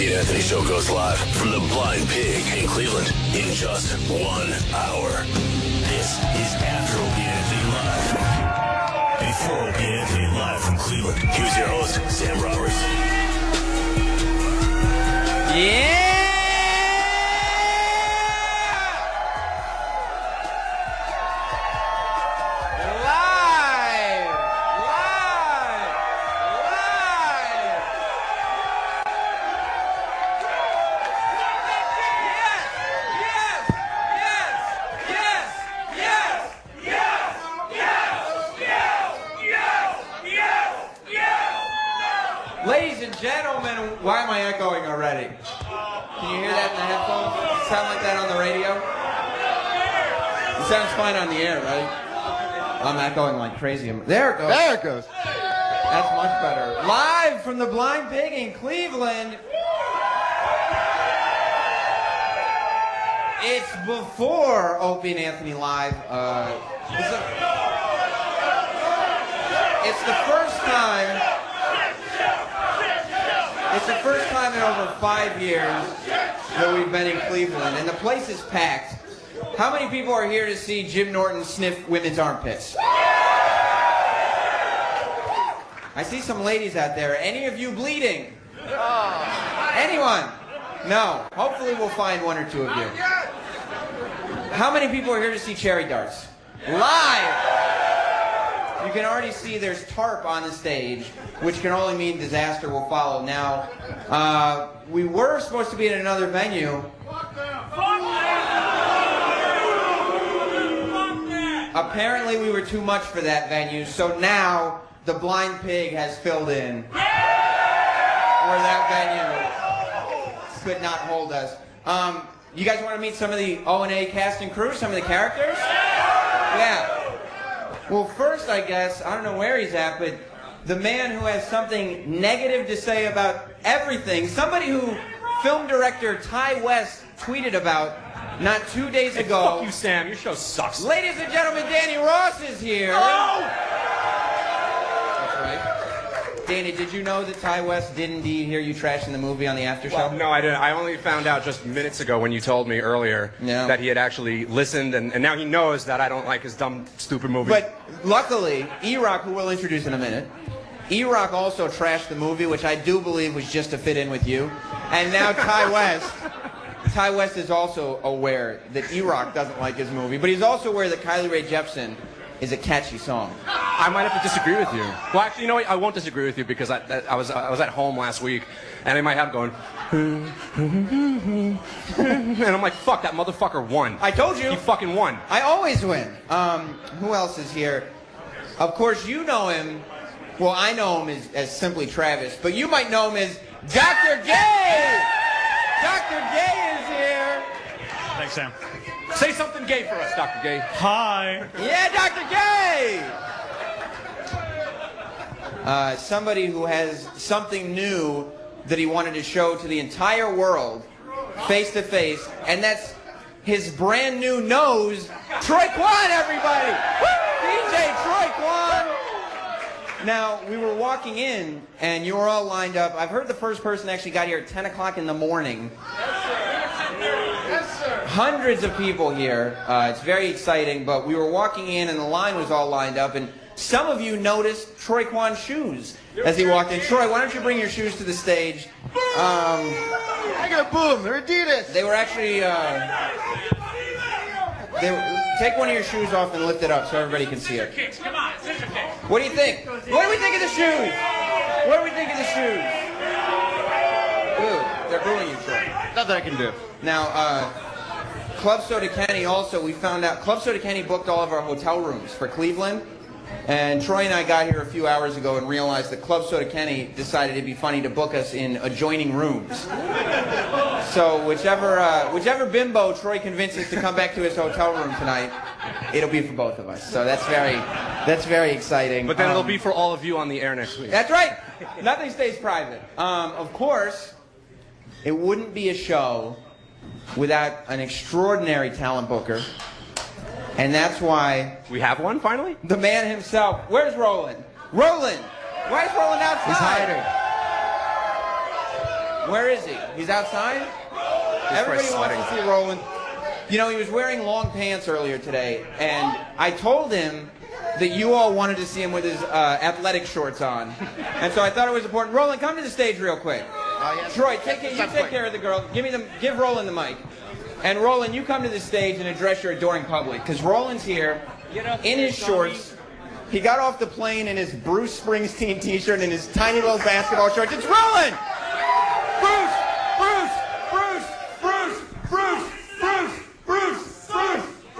Opie and Anthony show goes live from the Blind Pig in Cleveland in just 1 hour. This is After Opie and Anthony Live. Before Opie and Anthony live from Cleveland, here's your host, Sam Roberts. Yeah! Ladies and gentlemen, why am I echoing already? Can you hear that in the headphones? Does it sound like that on the radio? It sounds fine on the air, right? I'm echoing like crazy. There it goes. There it goes. That's much better. Live from the Blind Pig in Cleveland. It's before Opie and Anthony Live. It's the first time. It's the first time in over 5 years that we've been in Cleveland, and the place is packed. How many people are here to see Jim Norton sniff women's armpits? I see some ladies out there. Any of you bleeding? Anyone? No. Hopefully we'll find one or two of you. How many people are here to see cherry darts? Live! You can already see there's tarp on the stage, which can only mean disaster will follow. Now, we were supposed to be in another venue. Apparently we were too much for that venue, so now the Blind Pig has filled in where that venue could not hold us. You guys want to meet some of the O&A cast and crew, some of the characters? Yeah. Well, first, I guess, I don't know where he's at, but the man who has something negative to say about everything, somebody who film director Ty West tweeted about not 2 days ago. Fuck you, Sam. Your show sucks. Ladies and gentlemen, Danny Ross is here. Hello! That's right. Danny, did you know that Ty West did indeed hear you trashing the movie on the after show? Well, no, I didn't. I only found out just minutes ago when you told me earlier that he had actually listened, and now he knows that I don't like his dumb, stupid movie. But luckily, E-Rock, who we'll introduce in a minute, E-Rock also trashed the movie, which I do believe was just to fit in with you. And now Ty West is also aware that E-Rock doesn't like his movie, but he's also aware that Kylie Rae Jepsen is a catchy song. I might have to disagree with you. Well, actually, you know what? I won't disagree with you because I was at home last week, and in my head I'm going, and I'm like, fuck, that motherfucker won. I told you. He fucking won. I always win. Who else is here? Of course, you know him. Well, I know him as simply Travis, but you might know him as Dr. Gay! Dr. Gay is here. Thanks, Sam. Say something gay for us, Dr. Gay. Hi. Yeah, Dr. Gay! Somebody who has something new that he wanted to show to the entire world, face to face, and that's his brand new nose, Troy Kwan, everybody! DJ Troy Kwan! Now, we were walking in, and you were all lined up. I've heard the first person actually got here at 10 o'clock in the morning. Yes, sir. Hundreds of people here. It's very exciting, but we were walking in, and the line was all lined up, and some of you noticed Troy Kwan's shoes as he walked in. Troy, why don't you bring your shoes to the stage? I got boom. They're Adidas. They were actually... take one of your shoes off and lift it up so everybody can see it. Come on, scissor kicks. What do you think? What do we think of the shoes? What do we think of the shoes? Boo. They're booing you, Troy. Nothing I can do. Now, Club Soda Kenny also, we found out, Club Soda Kenny booked all of our hotel rooms for Cleveland. And Troy and I got here a few hours ago and realized that Club Soda Kenny decided it'd be funny to book us in adjoining rooms. So whichever bimbo Troy convinces to come back to his hotel room tonight, it'll be for both of us. So that's very exciting. But then it'll be for all of you on the air next week. That's right. Nothing stays private. Of course, it wouldn't be a show without an extraordinary talent booker. And that's why... We have one, finally? The man himself. Where's Roland? Roland! Why is Roland outside? He's hiding. Where is he? He's outside? Everybody wants to see Roland. You know, he was wearing long pants earlier today, and I told him that you all wanted to see him with his athletic shorts on. And so I thought it was important. Roland, come to the stage real quick. Yes. Troy, take care of the girl. Give Roland the mic. And Roland, you come to the stage and address your adoring public, because Roland's here in his shorts. He got off the plane in his Bruce Springsteen t-shirt and his tiny little basketball shorts. It's Roland! Bruce! Bruce! Bruce! Bruce! Bruce! Bruce! Bruce! Bruce!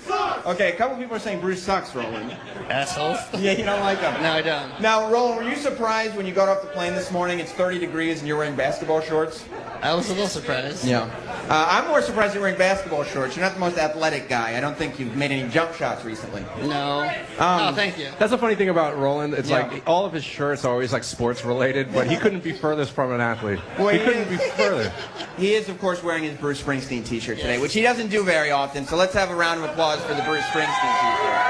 Bruce! Okay, a couple people are saying Bruce sucks, Roland. Assholes. Yeah, you don't like him. No, I don't. Now, Roland, were you surprised when you got off the plane this morning? It's 30 degrees and you're wearing basketball shorts? I was a little surprised. Yeah. I'm more surprised you're wearing basketball shorts. You're not the most athletic guy. I don't think you've made any jump shots recently. No. No, thank you. That's the funny thing about Roland. It's Yeah. like all of his shirts are always like sports related, but he couldn't be furthest from an athlete. Well, he he couldn't is. be further. He is, of course, wearing his Bruce Springsteen t-shirt today, which he doesn't do very often. So let's have a round of applause for the Bruce Springsteen t-shirt.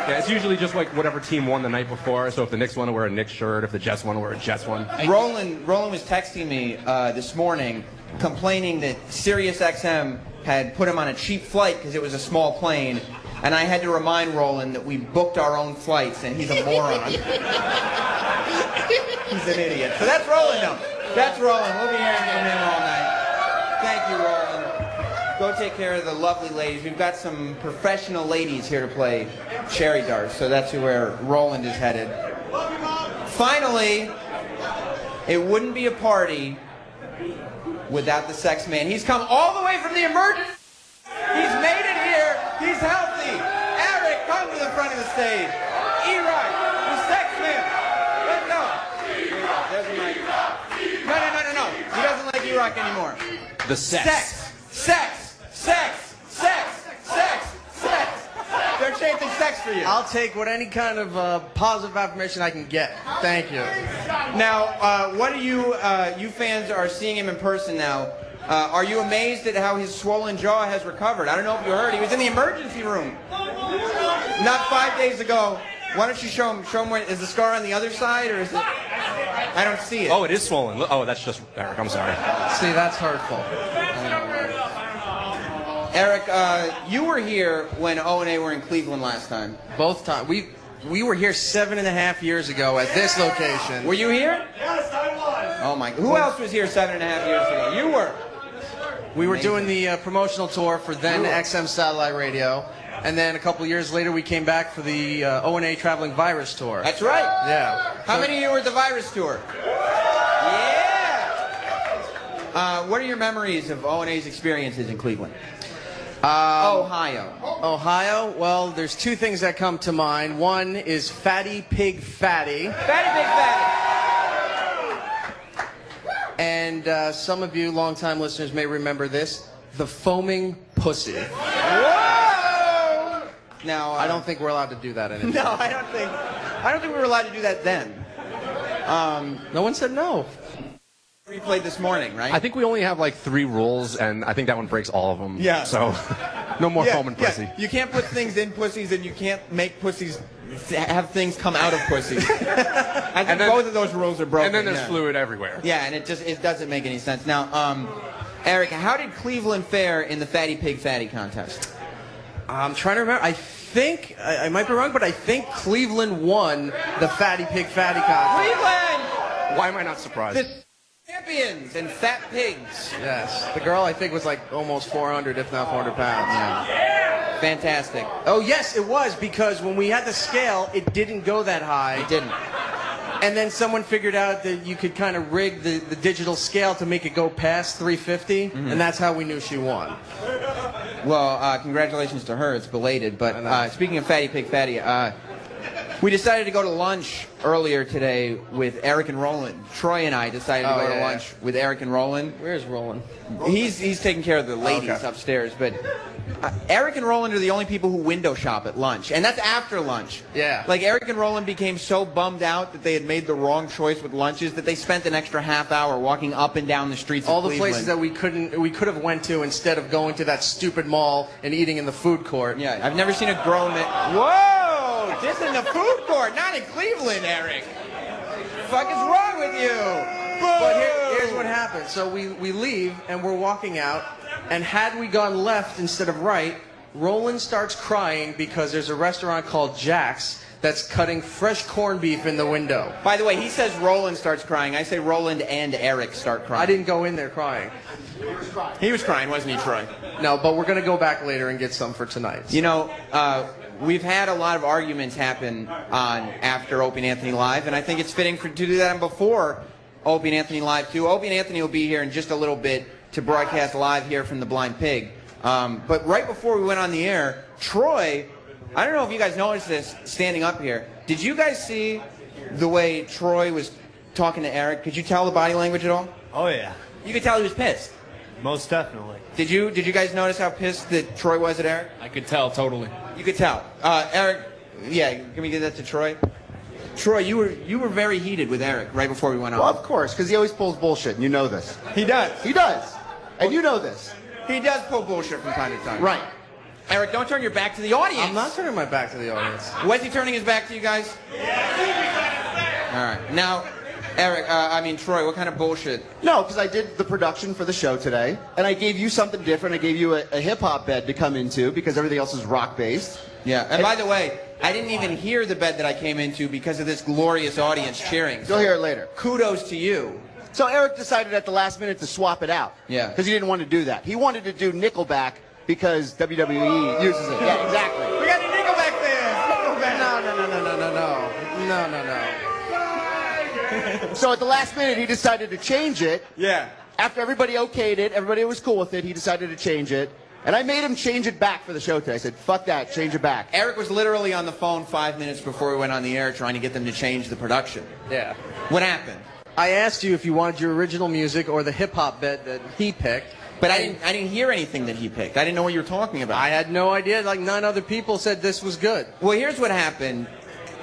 Yeah, it's usually just like whatever team won the night before. So if the Knicks want to wear a Knicks shirt, if the Jets want to wear a Jets one. Roland was texting me this morning complaining that SiriusXM had put him on a cheap flight because it was a small plane. And I had to remind Roland that we booked our own flights, and he's a moron. He's an idiot. So that's Roland now. That's Roland. We'll be hearing from him all night. Thank you, Roland. Go take care of the lovely ladies. We've got some professional ladies here to play cherry darts, so that's where Roland is headed. Finally, it wouldn't be a party without the sex man. He's come all the way from the emergency. He's made it here. He's healthy. Eric, come to the front of the stage. E-Rock, the sex man. Let's go. There's a mic. No. He doesn't like E-Rock anymore. The sex. Sex. They're chanting sex for you. I'll take what any kind of positive affirmation I can get. Thank you. Now, what are you fans are seeing him in person now? Are you amazed at how his swollen jaw has recovered? I don't know if you heard. He was in the emergency room not 5 days ago. Why don't you show him? Show him where is the scar on the other side, or is it? I don't see it. Oh, it is swollen. Oh, that's just Eric. I'm sorry. See, that's hurtful. Eric, you were here when O&A were in Cleveland last time. Both times. We were here 7.5 years ago at this location. Were you here? Yes, I was. Oh my! Who else was here 7.5 years ago? You were. We were doing the promotional tour for then XM Satellite Radio, and then a couple years later we came back for the O&A Traveling Virus Tour. That's right. Yeah. How many of you were at the Virus Tour? Yeah. What are your memories of O&A's experiences in Cleveland? Ohio. Ohio? Well, there's two things that come to mind. One is Fatty Pig Fatty. Fatty Big Fatty. And some of you longtime listeners may remember this, the foaming pussy. Whoa! Now, I don't think we're allowed to do that anymore. No, I don't think we were allowed to do that then. No one said no. Replayed this morning, right? I think we only have like 3 rules, and I think that one breaks all of them. Yeah. So, no more foaming pussy. You can't put things in pussies, and you can't make pussies have things come out of pussies. I think both of those rules are broken. And then there's fluid everywhere. Yeah, and it doesn't make any sense. Now, Eric, how did Cleveland fare in the Fatty Pig Fatty contest? I'm trying to remember. I think, I might be wrong, but I think Cleveland won the Fatty Pig Fatty contest. Cleveland! Why am I not surprised? The champions and fat pigs. Yes. The girl, I think, was like almost 400, if not 400 pounds. Yeah. Fantastic. Oh, yes, it was, because when we had the scale, it didn't go that high. It didn't. And then someone figured out that you could kind of rig the digital scale to make it go past 350, and that's how we knew she won. Well, congratulations to her. It's belated. But speaking of Fatty Pig Fatty, we decided to go to lunch earlier today with Eric and Roland. Troy and I decided to go to lunch with Eric and Roland. Where's Roland? He's taking care of the ladies upstairs. But Eric and Roland are the only people who window shop at lunch. And that's after lunch. Yeah. Like, Eric and Roland became so bummed out that they had made the wrong choice with lunches that they spent an extra half hour walking up and down the streets of Cleveland. All the places that we could have went to instead of going to that stupid mall and eating in the food court. Yeah, I've never seen a grown man. Whoa! Just in the food court, not in Cleveland, Eric. What the fuck is wrong with you? But what happened. So we leave, and we're walking out, and had we gone left instead of right, Roland starts crying because there's a restaurant called Jack's that's cutting fresh corned beef in the window. By the way, he says Roland starts crying. I say Roland and Eric start crying. I didn't go in there crying. He was crying, wasn't he, Troy? No, but we're going to go back later and get some for tonight. You know, we've had a lot of arguments happen on after Opie and Anthony Live, and I think it's fitting to do that before Opie and Anthony Live, too. Opie and Anthony will be here in just a little bit to broadcast live here from the Blind Pig. But right before we went on the air, Troy, I don't know if you guys noticed this standing up here. Did you guys see the way Troy was talking to Eric? Could you tell the body language at all? Oh, yeah. You could tell he was pissed. Most definitely. Did you guys notice how pissed that Troy was at Eric? I could tell totally. You could tell. Eric, yeah, can we give that to Troy? Troy, you were very heated with Eric right before we went on. Well, of course, because he always pulls bullshit, and you know this. He does. He does. And you know this. He does pull bullshit from time to time. Right. Eric, don't turn your back to the audience. I'm not turning my back to the audience. Was he turning his back to you guys? All right. Now, Eric, Troy, what kind of bullshit? No, because I did the production for the show today, and I gave you something different. I gave you a hip-hop bed to come into because everything else is rock-based. Yeah. And by the way, I didn't even hear the bed that I came into because of this glorious audience cheering. You'll hear it later. Kudos to you. So Eric decided at the last minute to swap it out. Yeah. Because he didn't want to do that. He wanted to do Nickelback because WWE uses it. Yeah, exactly. We got the Nickelback fans. No. So at the last minute, he decided to change it. Yeah. After everybody okayed it, everybody was cool with it, he decided to change it. And I made him change it back for the show today. I said, fuck that, change it back. Eric was literally on the phone 5 minutes before we went on the air trying to get them to change the production. Yeah. What happened? I asked you if you wanted your original music or the hip-hop bed that he picked. But I didn't hear anything that he picked. I didn't know what you were talking about. I had no idea. Like 9 other people said this was good. Well, here's what happened.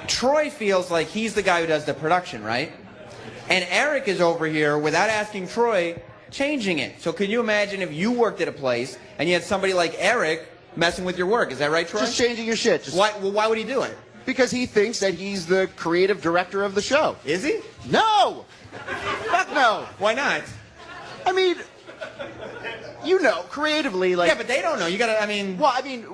Troy feels like he's the guy who does the production, right? And Eric is over here, without asking Troy, changing it. So can you imagine if you worked at a place and you had somebody like Eric messing with your work? Is that right, Troy? Just changing your shit. Just Why would he do it? because he thinks that he's the creative director of the show. Is he? No! Fuck no! Why not? I mean, you know, creatively, like... Yeah, but they don't know. You gotta, Well,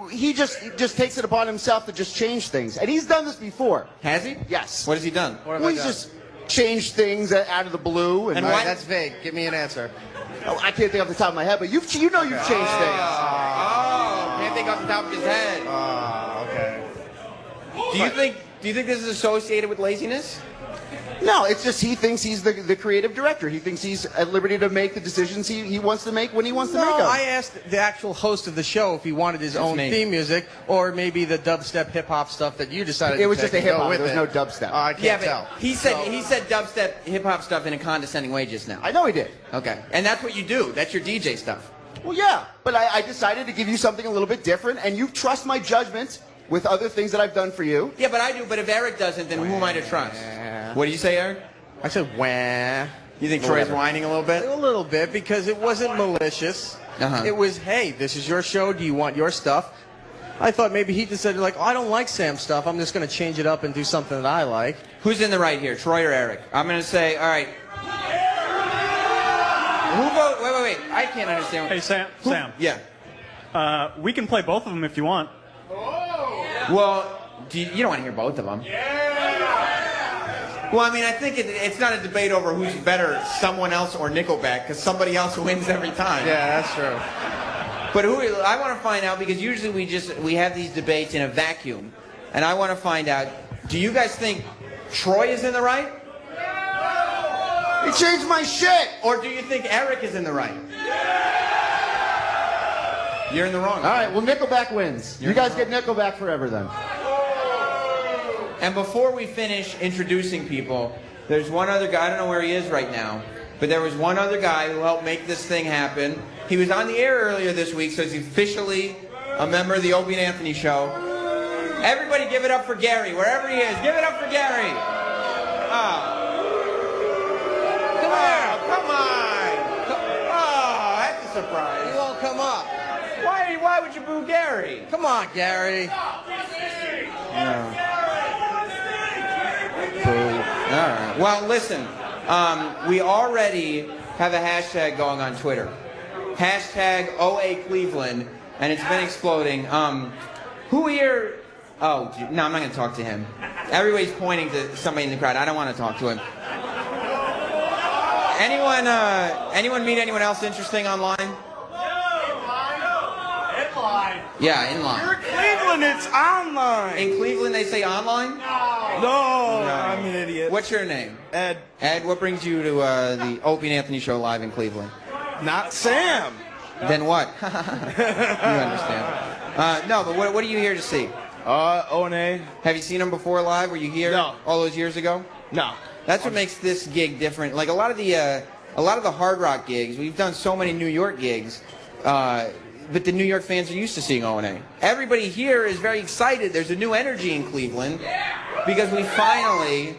he just takes it upon himself to just change things. And he's done this before. Has he? Yes. What has he done? What have Well, I he's done? just changed things out of the blue. And All right, that's vague. Give me an answer. Oh, I can't think off the top of my head, but you know you've changed things. Oh, can't think off the top of his head. Okay. Do you think this is associated with laziness? No, it's just he thinks he's the creative director. He thinks he's at liberty to make the decisions he wants to make when he wants to make them. I asked the actual host of the show if he wanted his own theme music or maybe the dubstep hip-hop stuff that you decided It was to just a take and go hip-hop. with There was it. no dubstep. I can't tell. He said dubstep hip-hop stuff in a condescending way just now. I know he did. Okay. And that's what you do. That's your DJ stuff. Well, yeah, but I decided to give you something a little bit different, and you trust my judgment with other things that I've done for you. Yeah, but I do. But if Eric doesn't, then who am I to trust? What do you say, Eric? I said, wah. You think Troy's whining a little bit? A little bit, because it wasn't malicious. Uh-huh. It was, hey, this is your show. Do you want your stuff? I thought maybe he decided, like, oh, I don't like Sam's stuff. I'm just going to change it up and do something that I like. Who's in the right here, Troy or Eric? I'm going to say, all right. Who vote? Wait. I can't understand. Hey, Sam. Yeah. We can play both of them if you want. Well, you don't want to hear both of them. Well, I think it's not a debate over who's better, someone else or Nickelback, because somebody else wins every time. Yeah, that's true. But I want to find out, because usually we have these debates in a vacuum, and I want to find out, do you guys think Troy is in the right? He changed my shit! Or do you think Eric is in the right? You're in the wrong. All right, well, Nickelback wins. You guys get Nickelback forever then. And before we finish introducing people, there's one other guy, I don't know where he is right now, but there was one other guy who helped make this thing happen. He was on the air earlier this week, so he's officially a member of the Opie and Anthony show. Everybody give it up for Gary, wherever he is. Give it up for Gary. Oh. Come on. Oh, that's a surprise. You won't come up. Why would you boo Gary? Come on, Gary. All right. Well, listen, we already have a hashtag going on Twitter. Hashtag OA Cleveland, and it's been exploding. Who here? Oh, no, I'm not going to talk to him. Everybody's pointing to somebody in the crowd. I don't want to talk to him. Anyone meet anyone else interesting online? Inline. Yeah, inline. You're in Cleveland, it's online. In Cleveland, they say online? No, I'm an idiot. What's your name? Ed. Ed, what brings you to the Opie and Anthony show live in Cleveland? Not Sam. Then what? You understand. No, but what are you here to see? O&A. Have you seen them before live? Were you here No. all those years ago? No. That's what makes this gig different. Like a lot of the hard rock gigs, we've done so many New York gigs, but the New York fans are used to seeing O&A. Everybody here is very excited. There's a new energy in Cleveland because we finally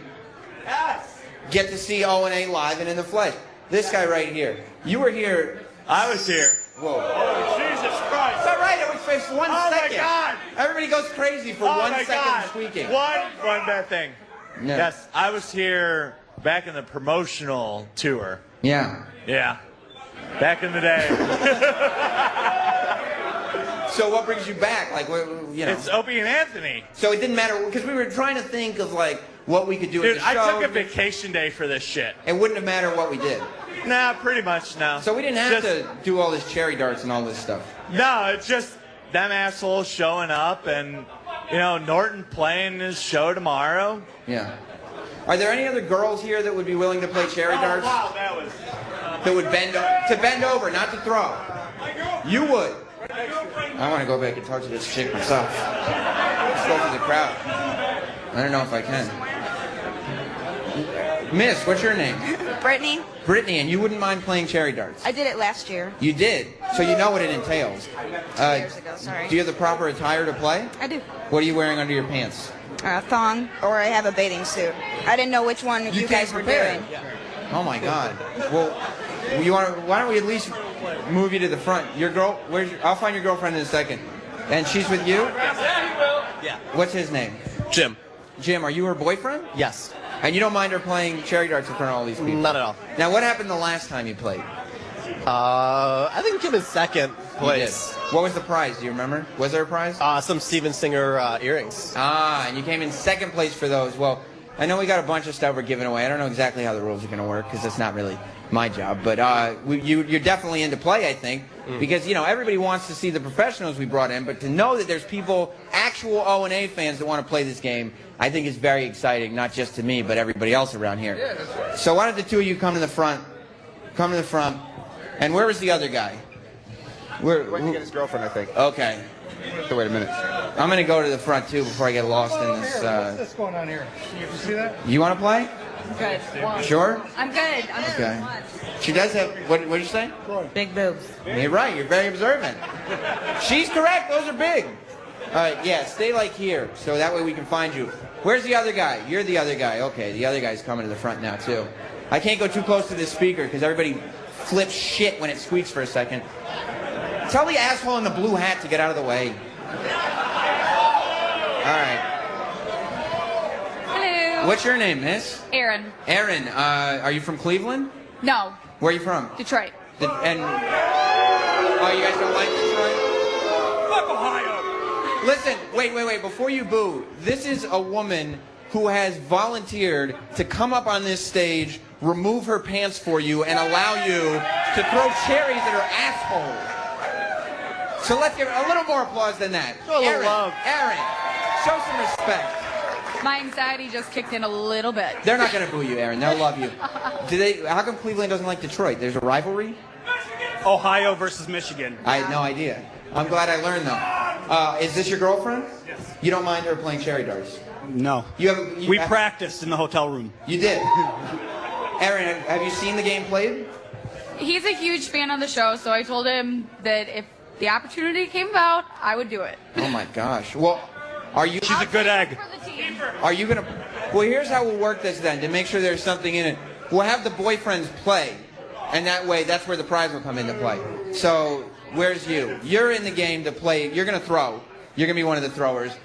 get to see O&A live and in the flesh. This guy right here. You were here. I was here. Whoa. Oh, Jesus Christ. It's all right. It was for 1 second. Oh, my God. Everybody goes crazy for 1 second of squeaking. One bad thing. Yeah. Yes, I was here back in the promotional tour. Yeah. Yeah. Back in the day. So what brings you back? Like, you know. It's Opie and Anthony. So it didn't matter because we were trying to think of like what we could do Dude, at the show. I took a vacation day for this shit. It wouldn't have mattered what we did. Nah, pretty much no. So we didn't have to do all this cherry darts and all this stuff. No, it's just them assholes showing up and, you know, Norton playing his show tomorrow. Yeah. Are there any other girls here that would be willing to play cherry darts? Wow, that was... That would bend over, not to throw. You would. I want to go back and talk to this chick myself. Let's go for the crowd. I don't know if I can. Miss, what's your name? Brittany. Brittany, and you wouldn't mind playing cherry darts? I did it last year. You did? So you know what it entails. 2 years ago, sorry. Do you have the proper attire to play? I do. What are you wearing under your pants? Thong, or I have a bathing suit. I didn't know which one you guys were doing. Oh my God. Well, why don't we at least move you to the front? Your girl, I'll find your girlfriend in a second. And she's with you? Yeah, he will. Yeah. What's his name? Jim. Jim, are you her boyfriend? Yes. And you don't mind her playing cherry darts in front of all these people? Not at all. Now, what happened the last time you played? I think we came in second place. You did. What was the prize? Do you remember? Was there a prize? Some Steven Singer earrings. Ah, and you came in second place for those. Well, I know we got a bunch of stuff we're giving away. I don't know exactly how the rules are going to work because it's not really my job. But you're definitely into play, I think, because, you know, everybody wants to see the professionals we brought in. But to know that there's people, actual O&A fans that want to play this game, I think is very exciting, not just to me, but everybody else around here. Yeah, that's right. So why don't the two of you come to the front? Come to the front. And where was the other guy? He went to get his girlfriend, I think. Okay. So wait a minute. I'm going to go to the front, too, before I get lost in this. What's going on here? You see that? You want to play? Good. Sure? I'm good. Okay. She does have, what did you say? Big boobs. You're right. You're very observant. She's correct. Those are big. All right, yeah, stay like here, so that way we can find you. Where's the other guy? You're the other guy. Okay, the other guy's coming to the front now, too. I can't go too close to this speaker because everybody flips shit when it squeaks for a second. Tell the asshole in the blue hat to get out of the way. All right. Hello. What's your name, miss? Erin. Erin, are you from Cleveland? No. Where are you from? Detroit. And oh, you guys don't like Detroit? Fuck Ohio. Listen, wait. Before you boo, this is a woman who has volunteered to come up on this stage, remove her pants for you, and allow you to throw cherries at her asshole. So let's give her a little more applause than that. Show a little love. Erin, show some respect. My anxiety just kicked in a little bit. They're not going to boo you, Erin. They'll love you. How come Cleveland doesn't like Detroit? There's a rivalry? Ohio versus Michigan. I had no idea. I'm glad I learned, though. Is this your girlfriend? Yes. You don't mind her playing cherry darts? No. We practiced in the hotel room. You did? Erin, have you seen the game played? He's a huge fan of the show, so I told him that if the opportunity came about, I would do it. Oh, my gosh. Well, are you... She's a good egg. For the team. Are you going to... Well, here's how we'll work this then, to make sure there's something in it. We'll have the boyfriends play, and that way, that's where the prize will come into play. So, where's you? You're in the game to play. You're going to throw. You're going to be one of the throwers,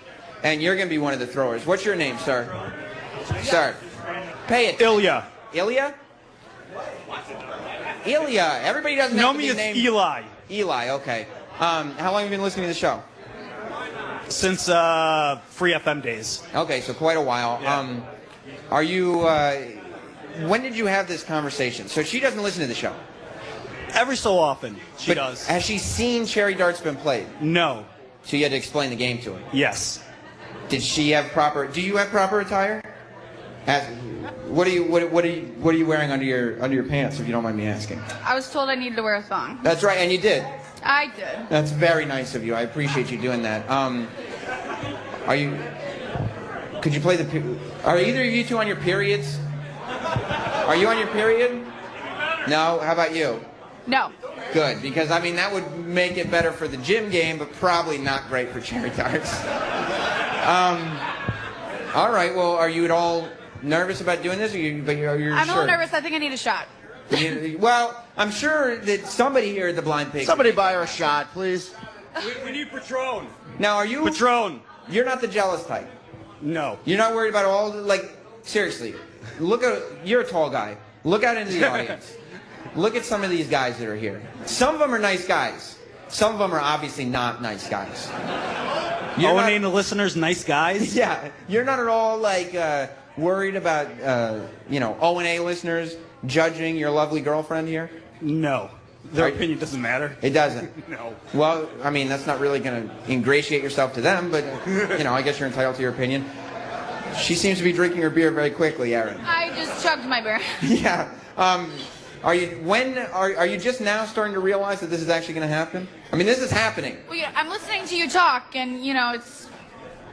and you're going to be one of the throwers. What's your name, sir? Sir. Pay it. Ilya. Ilya? Ilya. Everybody doesn't know have to me be as named Eli. Eli, okay. How long have you been listening to the show? Since Free FM days. Okay, so quite a while. Yeah. Are you? When did you have this conversation? So she doesn't listen to the show. Every so often, she But does. Has she seen Cherry Darts been played? No. So you had to explain the game to her. Yes. Did she have proper? Do you have proper attire? What are you wearing under your pants? If you don't mind me asking. I was told I needed to wear a thong. That's right, and you did. I did. That's very nice of you. I appreciate you doing that. Are you? Could you play the? Are either of you two on your periods? Are you on your period? No. How about you? No. Good, because I mean that would make it better for the gym game, but probably not great for cherry tarts. All right. Well, are you at all nervous about doing this? Or you're I'm sure? a little nervous. I think I need a shot. Well, I'm sure that somebody here at the Blind Pig. Somebody buy her a shot, please. We need Patron. Now, are you Patron? You're not the jealous type. No. You're not worried about all seriously. You're a tall guy. Look out into the audience. Look at some of these guys that are here. Some of them are nice guys. Some of them are obviously not nice guys. O&A and the listeners, nice guys? Yeah. You're not at all worried about O&A listeners judging your lovely girlfriend here? No. Their opinion doesn't matter. It doesn't? No. Well, I mean, that's not really going to ingratiate yourself to them, but, I guess you're entitled to your opinion. She seems to be drinking her beer very quickly, Erin. I just chugged my beer. Yeah. Are you just now starting to realize that this is actually going to happen? I mean, this is happening. Well, I'm listening to you talk, and, it's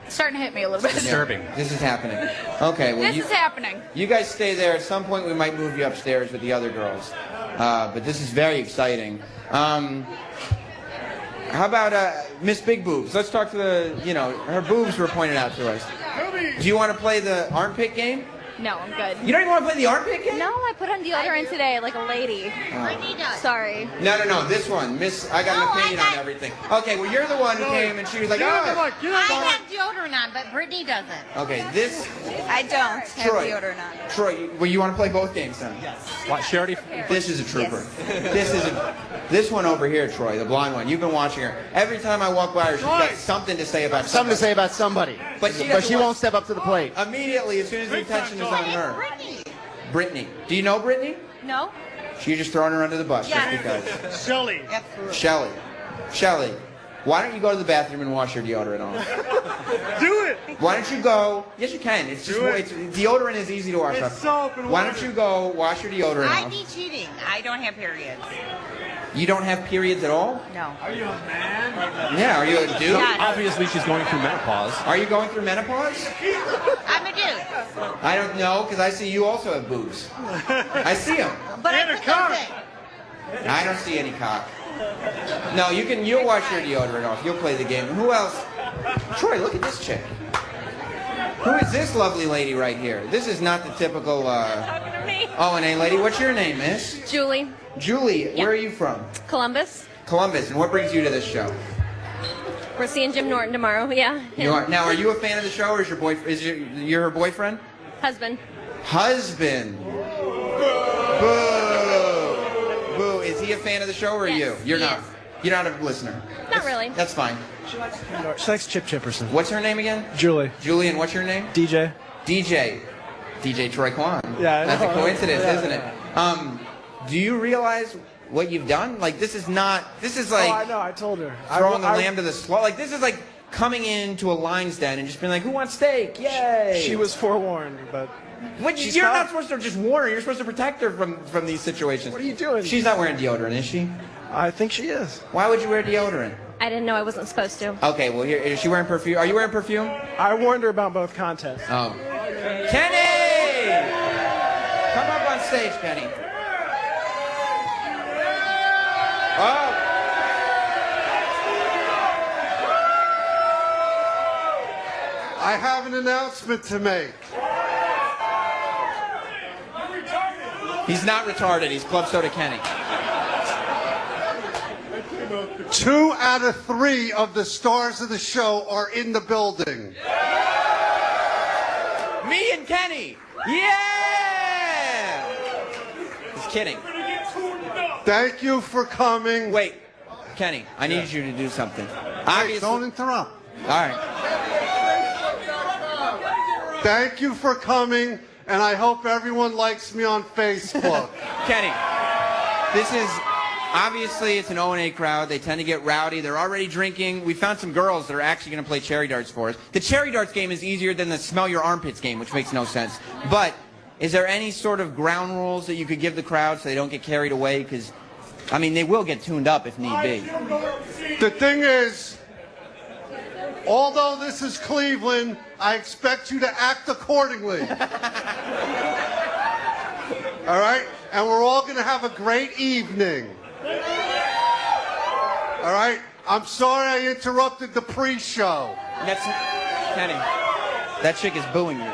starting to hit me a little bit. Disturbing. Yeah, this is happening. Okay. Well, This is happening. You guys stay there. At some point, we might move you upstairs with the other girls. But this is very exciting. How about Miss Big Boobs? Let's talk to her boobs were pointed out to us. Do you want to play the armpit game? No, I'm good. You don't even want to play the armpit game? No, I put on deodorant today like a lady. Sorry. No. This one. I got an opinion on everything. Okay, well, you're the one who came and she was like, I have deodorant on, but Brittany doesn't. Okay, this... I don't have Troy. deodorant on. Troy, you want to play both games then? Yes. What, she already... This is a trooper. This one over here, Troy, the blonde one. You've been watching her. Every time I walk by her, she's got something to say about Something to say about somebody. But she won't step up to the plate. Immediately, as soon as the attention is on her. Brittany. Do you know Brittany? No. You're just throwing her under the bus Yeah. just because. Shelly. Shelly. Why don't you go to the bathroom and wash your deodorant off? Do it. Why don't you go? Yes, you can. It's just deodorant is easy to wash off. Soap and Why don't you go wash your deodorant I'd off? be cheating. I don't have periods. You don't have periods at all? No. Are you a man? Yeah. Are you a dude? Obviously, she's going through menopause. Are you going through menopause? I'm a dude. I don't know because I see you also have boobs. I see them. But And I a put cock. those in. I don't see any cock. No, you'll wash your deodorant off. You'll play the game. Who else? Troy, look at this chick. Who is this lovely lady right here? This is not the typical O&A lady. What's your name, miss? Julie. Julie, where are you from? Columbus. Columbus. And what brings you to this show? We're seeing Jim Norton tomorrow. Yeah. You are. Now, are you a fan of the show, or is your boyfriend? You're her boyfriend? Husband. Husband. Boo. Is he a fan of the show, or are you? You're not. You're not a listener. Not really. That's fine. She likes Chip Chipperson. What's her name again? Julie. Julie, and what's your name? DJ. DJ Troy Kwan. Yeah, I know. That's a coincidence, isn't it? Do you realize what you've done? This is like I know, I told her. throwing the lamb to the slaughter. This is like coming into a lion's den and just being like, who wants steak? Yay! She was forewarned, but... You're not supposed to just warn her. You're supposed to protect her from these situations. What are you doing? She's not wearing deodorant, is she? I think she is. Why would you wear deodorant? I didn't know I wasn't supposed to. Okay, well, here, is she wearing perfume? Are you wearing perfume? I warned her about both contests. Oh. Kenny! Come up on stage, Kenny. Oh! I have an announcement to make. He's not retarded. He's Club Soda Kenny. 2 out of 3 of the stars of the show are in the building. Me and Kenny. Yeah! He's kidding. Thank you for coming. Wait, Kenny, I need you to do something. Hey, don't interrupt. All right. Thank you for coming, and I hope everyone likes me on Facebook. Kenny, this is obviously it's an O&A crowd. They tend to get rowdy. They're already drinking. We found some girls that are actually going to play cherry darts for us. The cherry darts game is easier than the smell your armpits game, which makes no sense. But is there any sort of ground rules that you could give the crowd so they don't get carried away? Because, I mean, they will get tuned up if need be. The thing is, although this is Cleveland, I expect you to act accordingly. All right? And we're all going to have a great evening. All right? I'm sorry I interrupted the pre-show. Kenny, that chick is booing you.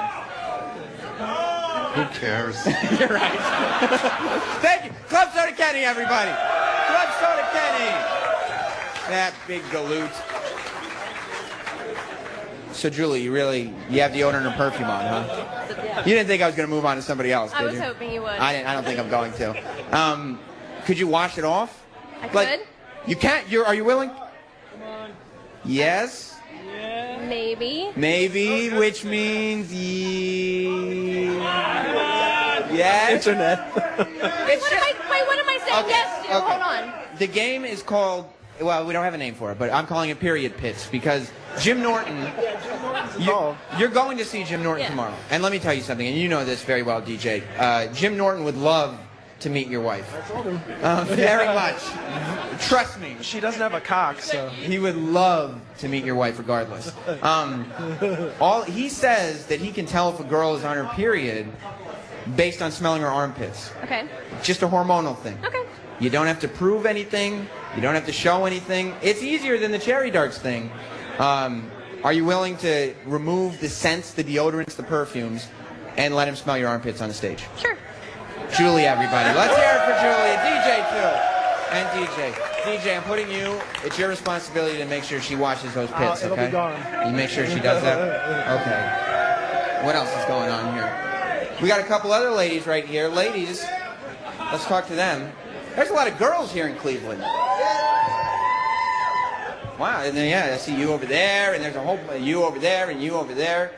Who cares? You're right. Thank you. Club Soda Kenny, everybody. Club Soda Kenny. That big galoot. So, Julie, you have deodorant and perfume on, huh? Yeah. You didn't think I was going to move on to somebody else, did I was you? hoping you would. I don't think I'm going to. Could you wash it off? I could. You can't. Are you willing? Come on. Yes? Maybe. Maybe, which means yes. Internet. Wait, what am I saying yes to? Okay. Hold on. The game is called, well, we don't have a name for it, but I'm calling it period pits because Jim Norton, you're going to see Jim Norton tomorrow. And let me tell you something, and you know this very well, DJ. Jim Norton would love to meet your wife. I told him. Very much. Trust me. She doesn't have a cock, so. He would love to meet your wife regardless. He says that he can tell if a girl is on her period based on smelling her armpits. Okay. Just a hormonal thing. Okay. You don't have to prove anything. You don't have to show anything. It's easier than the cherry darts thing. Are you willing to remove the scents, the deodorants, the perfumes, and let him smell your armpits on the stage? Sure. Julie, everybody. Let's hear it for Julie. DJ, too. And DJ. DJ, I'm putting you, it's your responsibility to make sure she washes those pits, it'll okay? be gone. You make sure she does that? Okay. What else is going on here? We got a couple other ladies right here. Ladies, let's talk to them. There's a lot of girls here in Cleveland. Wow, and then, yeah, I see you over there, and there's a whole you over there, and you over there.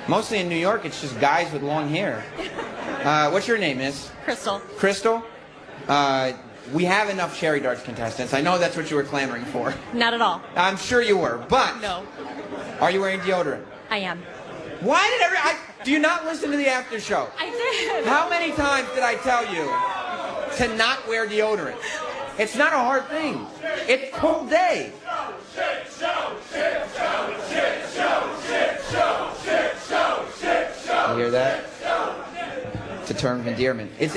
Mostly in New York, it's just guys with long hair. What's your name, miss? Crystal. Crystal? We have enough cherry darts contestants. I know that's what you were clamoring for. Not at all. I'm sure you were, but... No. Are you wearing deodorant? I am. Why did do you not listen to the after show? I did. How many times did I tell you to not wear deodorant? It's not a hard thing. It's a cold day. You hear that? It's a term of endearment. It's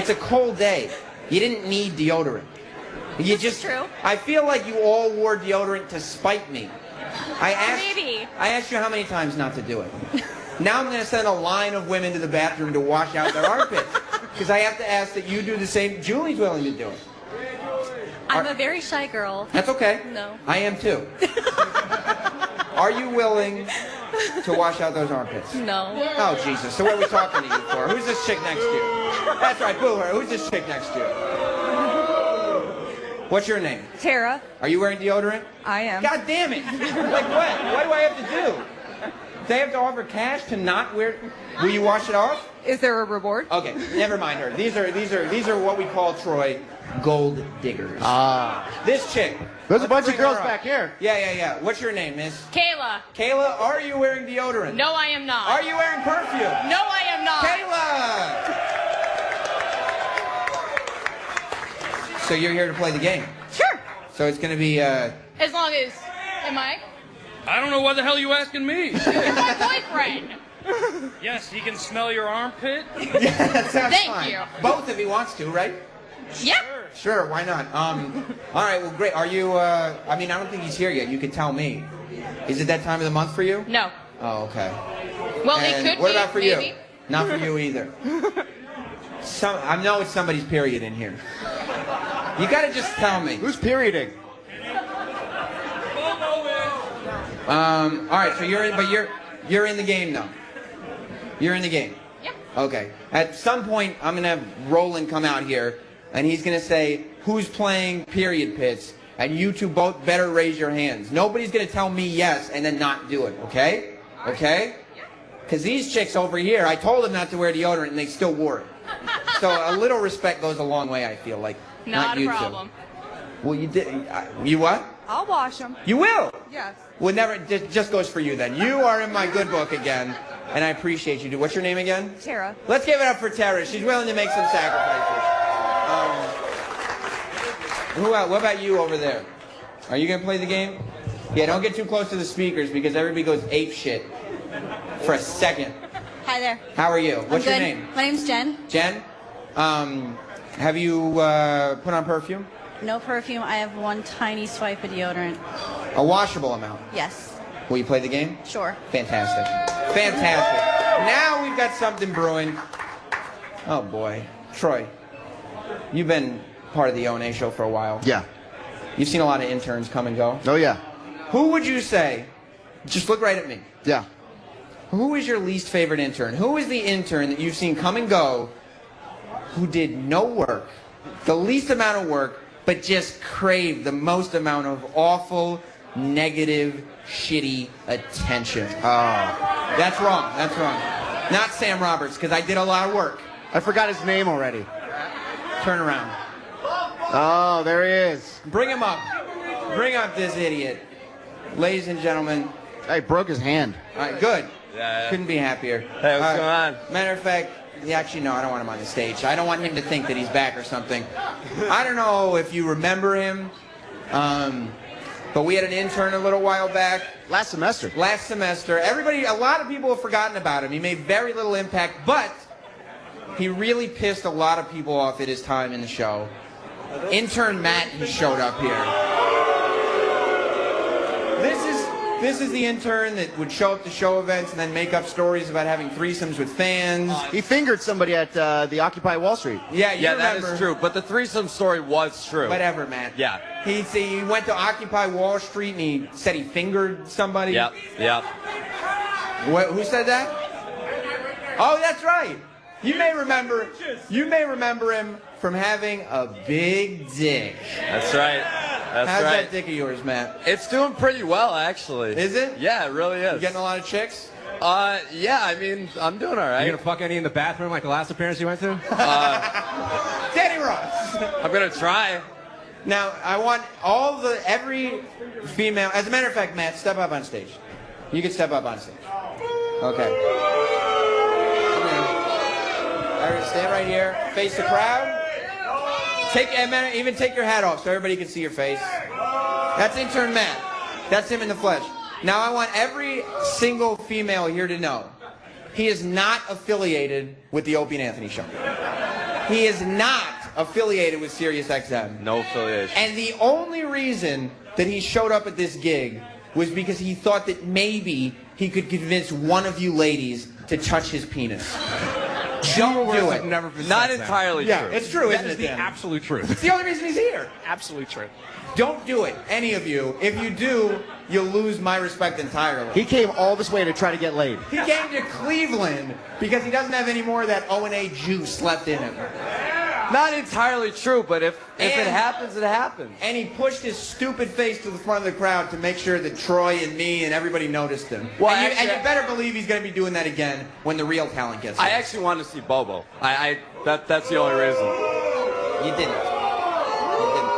a cold day. You didn't need deodorant. You just. True. I feel like you all wore deodorant to spite me. Maybe. I asked you how many times not to do it. Now I'm going to send a line of women to the bathroom to wash out their armpits. Because I have to ask that you do the same. Julie's willing to do it. I'm a very shy girl. That's okay. No. I am too. Are you willing to wash out those armpits? No. Oh, Jesus. So what are we talking to you for? Who's this chick next to you? That's right, boo her. Who's this chick next to you? What's your name? Tara. Are you wearing deodorant? I am. God damn it. Like what? What do I have to do? Do they have to offer cash to not wear? Will you wash it off? Is there a reward? Okay, never mind her. These are what we call, Troy, gold diggers. This chick. There's a bunch of bring her girls up. back here. Yeah. What's your name, miss? Kayla. Kayla, are you wearing deodorant? No, I am not. Are you wearing perfume? No, I am not. Kayla! So you're here to play the game? Sure. So it's going to be, As long as, am I? I don't know why the hell you asking me. You're my boyfriend. Yes, he can smell your armpit. Yeah, that sounds Thank fine. you. Both if he wants to, right? Yeah. Sure, why not? All right, well, great. Are you, I mean, I don't think he's here yet. You could tell me. Is it that time of the month for you? No. Oh, okay. Well, And it could what be. about for maybe. you? Not for you either. I know it's somebody's period in here. You got to just tell me. Who's perioding? All right, so you're in the game, though. You're in the game. Yeah. Okay. At some point, I'm going to have Roland come out here, and he's going to say, who's playing period pits? And you two both better raise your hands. Nobody's going to tell me yes and then not do it, okay? Okay? Because these chicks over here, I told them not to wear deodorant, and they still wore it. So a little respect goes a long way, I feel like. Not a you problem. two. Well, you did. You what? I'll wash them. You will? Yes. Well, never. Just goes for you then. You are in my good book again, and I appreciate you. What's your name again? Tara. Let's give it up for Tara. She's willing to make some sacrifices. Who else? What about you over there? Are you gonna play the game? Yeah. Don't get too close to the speakers because everybody goes ape shit for a second. Hi there. How are you? What's I'm your good. name? My name's Jen. Jen. Have you put on perfume? No perfume. I have one tiny swipe of deodorant. A washable amount. Yes. Will you play the game? Sure. Fantastic. Fantastic. Now we've got something brewing. Oh boy. Troy, you've been part of the O&A show for a while. Yeah. You've seen a lot of interns come and go. Oh, yeah. Who would you say, just look right at me. Yeah. Who is your least favorite intern? Who is the intern that you've seen come and go who did no work, the least amount of work, but just craved the most amount of awful, negative, shitty attention? Oh. That's wrong. That's wrong. Not Sam Roberts, because I did a lot of work. I forgot his name already. Turn around. Oh, there he is. Bring him up. Bring up this idiot. Ladies and gentlemen. Hey, broke his hand. All right, good. Yeah. Couldn't be happier. Hey, what's going on? Matter of fact, actually, no, I don't want him on the stage. I don't want him to think that he's back or something. I don't know if you remember him, but we had an intern a little while back. Last semester. Last semester. A lot of people have forgotten about him. He made very little impact, but he really pissed a lot of people off at his time in the show. Intern Matt, he showed up here. This is the intern that would show up to show events and then make up stories about having threesomes with fans. He fingered somebody at the Occupy Wall Street. Yeah, you that remember. is true. But the threesome story was true. Whatever, Matt. Yeah. He went to Occupy Wall Street and he said he fingered somebody. Yep. Who said that? Oh, that's right. You may remember him from having a big dick. That's right. How's that dick of yours, Matt? It's doing pretty well, actually. Is it? Yeah, it really is. You getting a lot of chicks? Yeah, I mean, I'm doing all right. You gonna fuck any in the bathroom like the last appearance you went to? Danny Ross. I'm gonna try. Now, I want every female, as a matter of fact, Matt, step up on stage. You can step up on stage. Okay. All right, stand right here. Face the crowd. Even take your hat off so everybody can see your face. That's Intern Matt. That's him in the flesh. Now I want every single female here to know he is not affiliated with the Opie and Anthony show. He is not affiliated with SiriusXM. No affiliation. And the only reason that he showed up at this gig was because he thought that maybe he could convince one of you ladies to touch his penis. Don't do it. Never been Not said entirely Yeah, true. it's true, isn't That is it, the Dan? absolute truth. It's the only reason he's here. Absolutely true. Don't do it, any of you. If you do, you'll lose my respect entirely. He came all this way to try to get laid. He came to Cleveland because he doesn't have any more of that O&A juice left in him. Not entirely true, but if it happens, it happens. And he pushed his stupid face to the front of the crowd to make sure that Troy and me and everybody noticed him. Well, and actually, you better believe he's going to be doing that again when the real talent gets I here. actually wanted to see Bobo. That's the only reason. You didn't.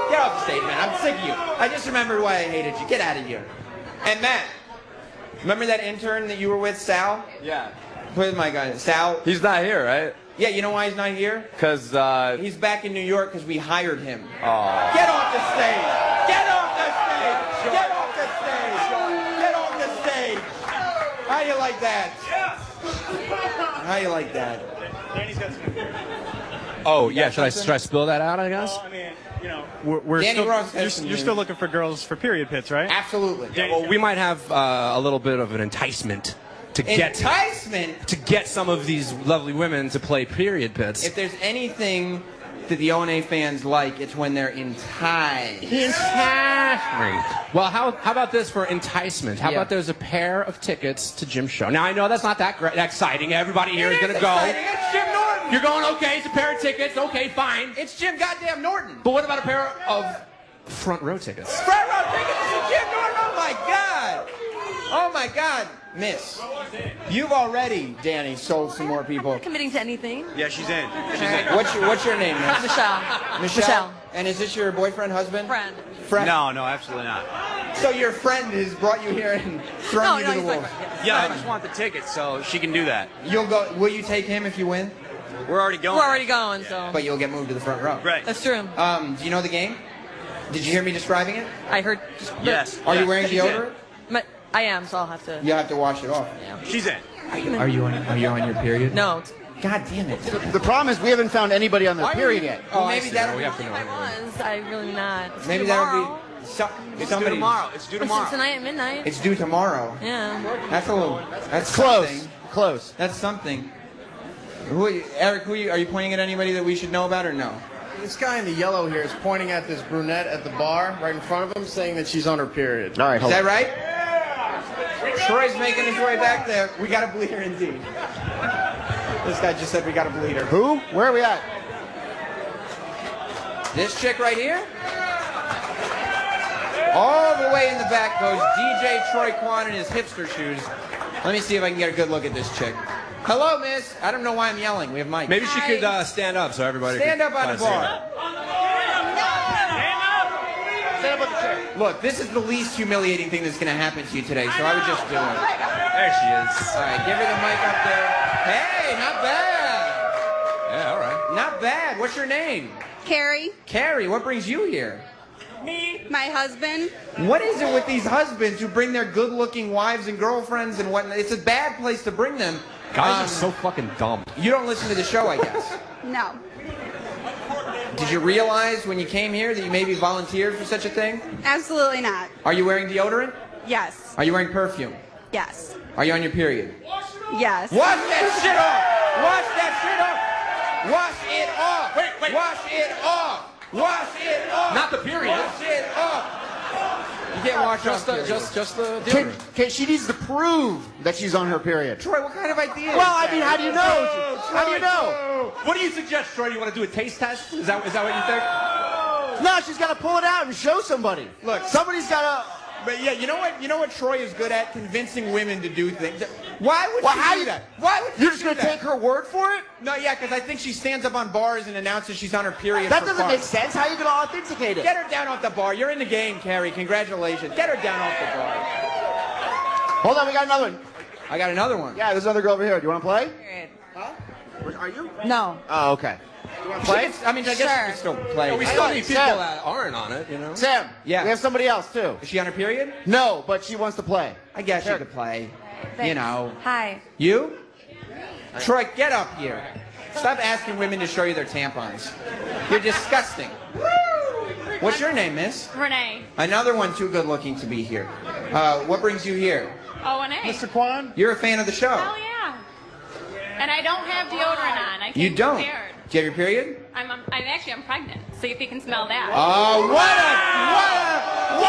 Get off the stage, man. I'm sick of you. I just remembered why I hated you. Get out of here. And Matt, remember that intern that you were with, Sal? Yeah. Where's my guy? Sal? He's not here, right? Yeah, you know why he's not here? Because, He's back in New York because we hired him. Aw. Get off the stage! Get off the stage! Get off the stage! Get off the stage! How you like that? How you like that? Danny's got some. Oh, yeah. Should I spill that out, I guess? Well, I mean, you know, we're Danny still, Ross has some you're news. still looking for girls for period pits, right? Absolutely. Yeah, well, we might have a little bit of an enticement to get some of these lovely women to play period pits. If there's anything that the O&A fans like, it's when they're enticed. Well, how about this for enticement? How Yeah. about there's a pair of tickets to Jim's show? Now, I know that's not that exciting. Everybody here is going to go. Exciting. It's You're going, okay, it's a pair of tickets. Okay, fine. It's Jim goddamn Norton. But what about a pair of front row tickets? Front row tickets to Jim Norton. Oh my God. Oh my God. Miss, you've already, Danny, sold some more people. Committing to anything. Yeah, she's in. What's your name, Miss? Michelle. Michelle. And is this your boyfriend, husband? Friend. Friend. No, absolutely not. So your friend has brought you here and thrown you to the wolves. Yeah, I just want the tickets, so she can do that. You'll go. Will you take him if you win? We're already going. We're already going, so. But you'll get moved to the front row. Right. That's true. Do you know the game? Did you hear me describing it? I heard. Yes. Are you wearing deodorant? I am, so I'll have to. You have to wash it off. Yeah. She's in. Are you on your period? No. God damn it. The problem is we haven't found anybody on their period yet. Well, maybe that'll we be. have to know. I was. I really not. It's Maybe tomorrow. that'll be. It's Somebody. due tomorrow. It's due tomorrow. It's tonight at midnight. It's due tomorrow. Yeah. That's a little. That's Close. something. Close. That's something. Eric, are you pointing at anybody that we should know about or no? This guy in the yellow here is pointing at this brunette at the bar right in front of him, saying that she's on her period. All right, Is hold that on. right? Troy's making his way back there. We got a bleeder indeed. This guy just said we got a bleeder. Who? Where are we at? This chick right here? All the way in the back goes DJ Troy Kwan in his hipster shoes. Let me see if I can get a good look at this chick. Hello, miss. I don't know why I'm yelling. We have mics. Maybe she could stand up so everybody Stand could up on the kinda see her. bar. Stand up on the chair. Look, this is the least humiliating thing that's going to happen to you today, so I would just do it. There she is. All right, give her the mic up there. Hey, not bad. Yeah, all right. Not bad. What's your name? Carrie, Carrie, what brings you here? my husband. What is it with these husbands who bring their good-looking wives and girlfriends and whatnot? It's a bad place to bring them. Guys are so fucking dumb. You don't listen to the show, I guess. No. Did you realize when you came here that you maybe volunteered for such a thing? Absolutely not. Are you wearing deodorant? Yes. Are you wearing perfume? Yes. Are you on your period? Yes. Wash that shit off! Wash that shit off! Wash it off! Wait. Wash it off! Wash it off! Not the period. Wash it off! You can't wash off period. Just the deodorant. She needs to prove that she's on her period. Troy, what kind of idea? Well, I mean, how do you know? How do you know? What do you suggest, Troy? You want to do a taste test? Is that what you think? No, she's got to pull it out and show somebody. Look, somebody's got to. But yeah, you know what Troy is good at? Convincing women to do things. Why would Well, she do that? Why would You're she just do going to that? take her word for it? No, yeah, because I think she stands up on bars and announces she's on her period. That for doesn't fun. make sense. How are you going to authenticate it? Get her down off the bar. You're in the game, Carrie. Congratulations. Get her down off the bar. Hold on, we got another one. I got another one. Yeah, there's another girl over here. Do you want to play? Huh? Are you? No. Oh, okay. You want to play? I mean, I guess you can still play. We still need people that aren't on it, you know? Sam. Yeah. We have somebody else, too. Is she on her period? No, but she wants to play. I guess she could play. You know. Hi. You? Troy, get up here. Stop asking women to show you their tampons. You're disgusting. What's your name, miss? Renee. Another one too good looking to be here. What brings you here? O&A. Mr. Kwan? You're a fan of the show. Hell yeah. And I don't have deodorant on. I came You don't? prepared. Do you have your period? I'm pregnant. See if you can smell that. Oh, what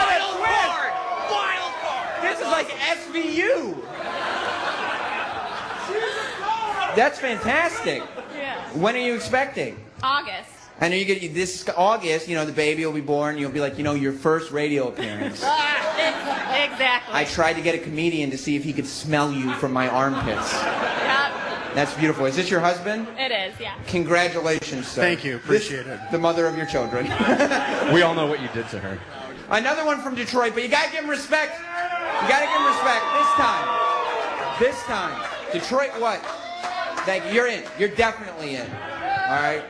a twist! Wild card! This is like SVU. That's fantastic. Yeah. When are you expecting? August. I know you get this August. You know the baby will be born. You'll be like, your first radio appearance. Exactly. I tried to get a comedian to see if he could smell you from my armpits. Yep. That's beautiful. Is this your husband? It is, yeah. Congratulations, sir. Thank you. Appreciate it. The mother of your children. We all know what you did to her. Another one from Detroit, but you gotta give him respect. You gotta give him respect this time. Detroit, what? Thank you. You're in. You're definitely in. All right.